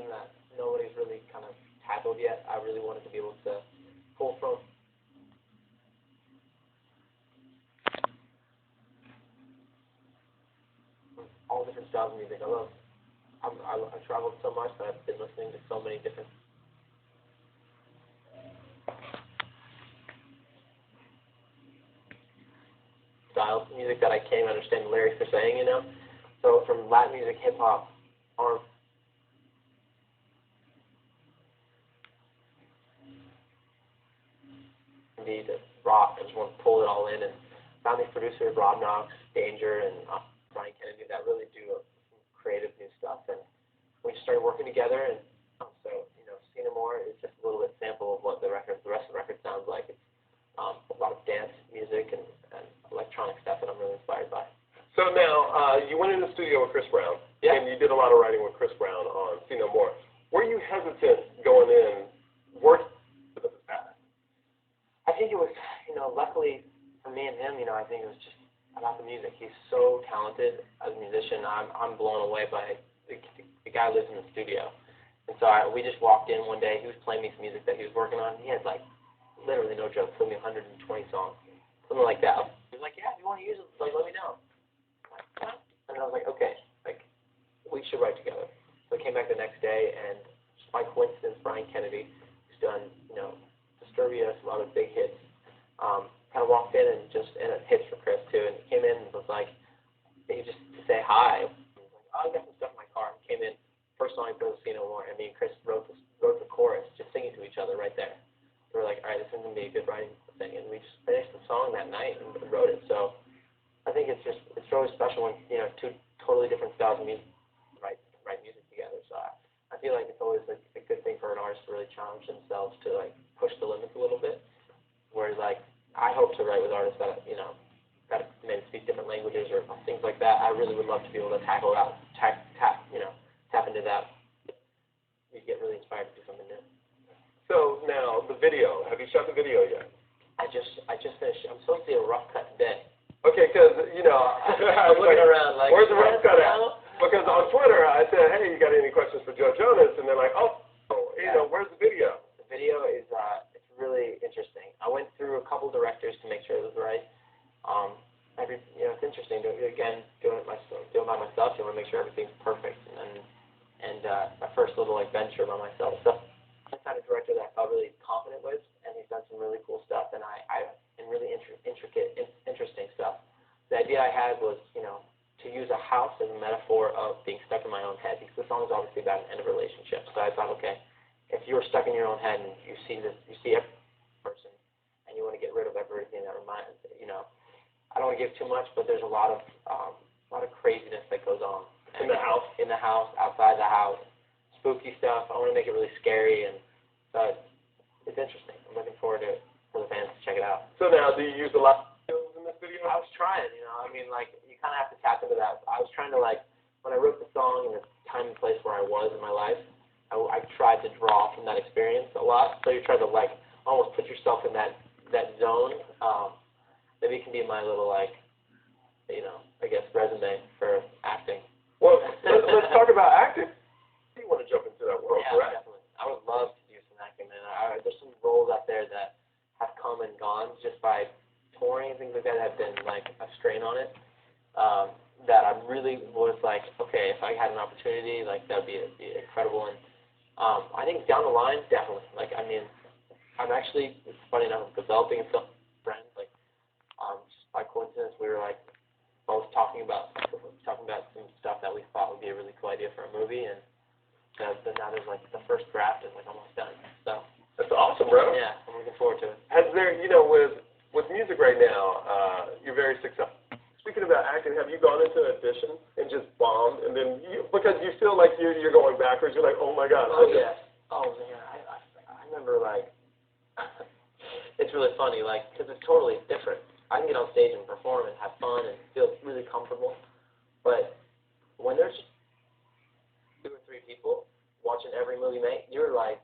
that nobody's really kind of tackled yet. I really wanted to be able to pull from all different styles of music. I've traveled so much that I've been listening to so many different styles of music that I can't even understand the lyrics they're saying, you know? So from Latin music, hip hop, R&B, to rock. I just want to pull it all in and found these producers, Rob Knox, Danger, and Brian Kennedy that really do some creative new stuff. And we just started working together, and so, you know, See No More is just a little bit sample of what the rest of the record sounds like. It's a lot of dance music and electronic stuff that I'm really inspired by. So now, you went in the studio with Chris Brown, and you did a lot of writing with Chris Brown on See No More. Were you hesitant going in, working with the past? I think it was, you know, luckily for me and him, you know, I think it was just about the music. He's so talented as a musician. I'm blown away by the guy lives in the studio. And so we just walked in one day. He was playing me some music that he was working on. He had, like, literally no joke, played me 120 songs, something like that. He was like, yeah, if you want to use it, like, let me know. I'm like, what? And I was like, okay, like, we should write together. So I came back the next day, and just by coincidence, Brian Kennedy, who's done, you know, Disturbia, some other big hits, kind of walked in and hits for Chris too, and he came in and was like, he just to say hi. He was like, oh, I got some stuff in my car. He came in, first song he put was See No More, and me and Chris wrote the chorus, just singing to each other right there. We were like, all right, this is going to be a good writing thing, and we just finished the song that night and wrote it. So I think it's really special when, you know, two totally different styles of music write music together. So I feel like it's always like a good thing for an artist to really challenge themselves to like push the limits a little bit. Where like I hope to write with artists that, you know, that maybe speak different languages or things like that. I really would love to be able to tap into that. You get really inspired to do something new. So now the video. Have you shot the video yet? I just finished. I'm supposed to do a rough cut today. Okay, because you know, I'm looking around like, where's the rough cut at? Because on Twitter I said, hey, you got any questions for Joe Jonas? And they're like, oh, you know, where's the video? The video is it's really interesting. I went through a couple directors to make sure it was right. You know, it's interesting to again doing it by myself. You want to make sure everything's perfect, and my first little like venture by myself. So I found a director that I felt really confident with, and he's done some really cool stuff, and really intricate, interesting stuff. The idea I had was, you know, to use a house as a metaphor of being stuck in my own head, because the song is obviously about an end of a relationship. So I thought, okay, if you were stuck in your own head and you see every person, and you want to get rid of everything that reminds, you know, I don't want to give too much, but there's a lot of craziness that goes on in the house, outside the house, spooky stuff. I want to make it really scary, and so it's interesting. I'm looking forward to it for the fans to check it out. So now, do you use a lot of skills in this video? I was trying, you know. I mean, like, you kind of have to tap into that. I was trying to, like, when I wrote the song and the time and place where I was in my life, I tried to draw from that experience a lot. So you try to, like, almost put yourself in that zone. Maybe it can be my little, like, you know, I guess, resume for acting. Well, let's talk about acting. You want to jump into that world, yeah, correct? Definitely. I would love to do some acting, man. There's some roles out there that have come and gone just by touring and things like that have been, like, a strain on it. That I really was like, okay, if I had an opportunity, like, that would be incredible. And I think down the line, definitely. Like, I mean, I'm actually, it's funny enough, developing some friends. Like, just by coincidence, we were, like, both talking about some stuff that we thought would be a really cool idea for a movie. And now there's, like, the first draft is, like, almost done. So that's awesome, bro. Yeah, I'm looking forward to it. Has there, you know, with music right now, you're very successful. Speaking about acting, have you gone into an audition and just bombed, and then because you feel like you're going backwards, you're like, oh my god. Oh yeah. Oh man, I remember, like, it's really funny, like, because it's totally different. I can get on stage and perform and have fun and feel really comfortable, but when there's just 2 or 3 people watching every movie made, you're like,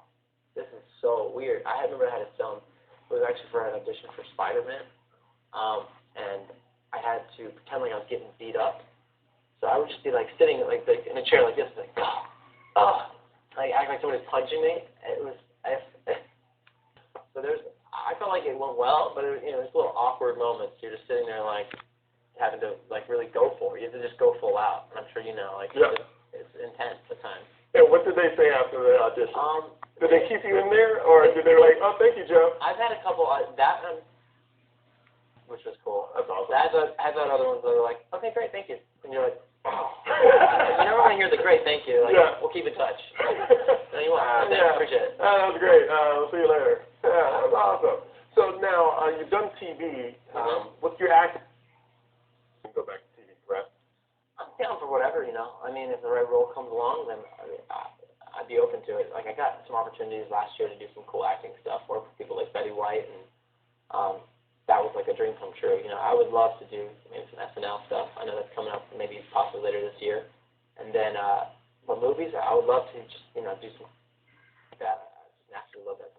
this is so weird. I remember I had a film. It was actually for an audition for Spider-Man, and I had to pretend like I was getting beat up. So I would just be like sitting like in a chair like this, like, like like act like somebody's punching me. It was, so I felt like it went well, but it, there's little awkward moments. You're just sitting there like having to like really go for it. You have to just go full out. And I'm sure you know, like it's intense at times. And what did they say after the audition? Did they keep you in there, or did they like, oh, thank you, Joe? I've had a couple which was cool. That's awesome. I've had other ones that are like, okay, great, thank you, and you're like, oh. You never want to hear the great thank you. Like, we'll keep in touch. No, you won't. I appreciate it. That was great. We'll see you later. Yeah, that was awesome. So now you've done TV. What's your acting? Go back to TV, correct? I'm down for whatever, I mean, if the right role comes along, then I'd be open to it. Like, I got some opportunities last year to do some cool acting stuff, work with people like Betty White, and that was like a dream come true. I would love to do maybe some SNL stuff. I know that's coming up maybe possibly later this year. And then, but movies, I would love to just, do some like that. I just naturally love that.